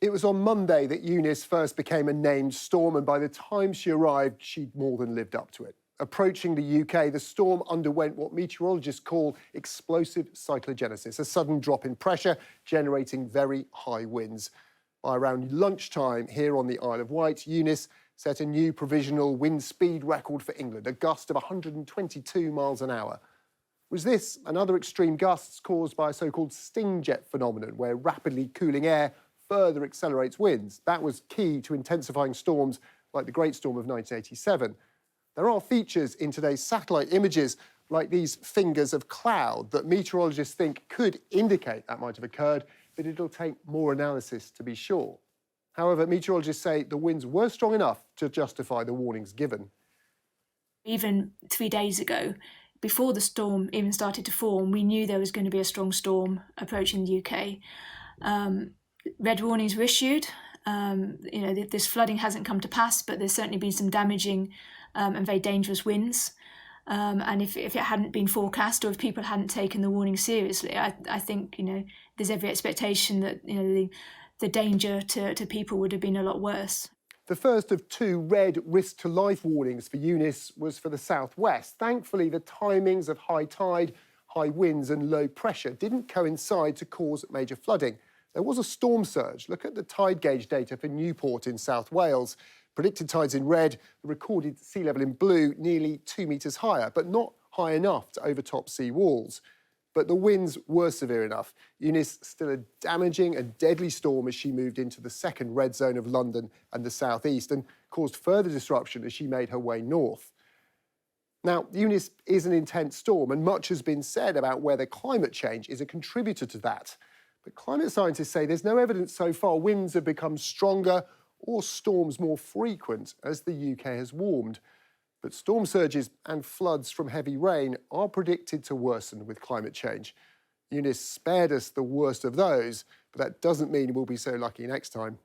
It was on Monday that Eunice first became a named storm, and by the time she arrived, she'd more than lived up to it. Approaching the UK, the storm underwent what meteorologists call explosive cyclogenesis, a sudden drop in pressure generating very high winds. By around lunchtime here on the Isle of Wight, Eunice set a new provisional wind speed record for England, a gust of 122 miles an hour. Was this and other extreme gusts caused by a so-called sting jet phenomenon, where rapidly cooling air further accelerates winds? That was key to intensifying storms like the Great Storm of 1987. There are features in today's satellite images, like these fingers of cloud, that meteorologists think could indicate that might have occurred, but it'll take more analysis to be sure. However, meteorologists say the winds were strong enough to justify the warnings given. Even 3 days ago, before the storm even started to form, we knew there was going to be a strong storm approaching the UK. Red warnings were issued. This flooding hasn't come to pass, but there's certainly been some damaging and very dangerous winds. And if it hadn't been forecast, or if people hadn't taken the warning seriously, I think there's every expectation that the danger to people would have been a lot worse. The first of two red risk-to-life warnings for Eunice was for the southwest. Thankfully, the timings of high tide, high winds and low pressure didn't coincide to cause major flooding. There was a storm surge. Look at the tide gauge data for Newport in South Wales. Predicted tides in red, the recorded sea level in blue, nearly 2 metres higher, but not high enough to overtop sea walls. But the winds were severe enough. Eunice still a damaging and deadly storm as she moved into the second red zone of London and the southeast, and caused further disruption as she made her way north. Now, Eunice is an intense storm, and much has been said about whether climate change is a contributor to that. But climate scientists say there's no evidence so far winds have become stronger or storms more frequent as the UK has warmed. But storm surges and floods from heavy rain are predicted to worsen with climate change. Eunice spared us the worst of those, but that doesn't mean we'll be so lucky next time.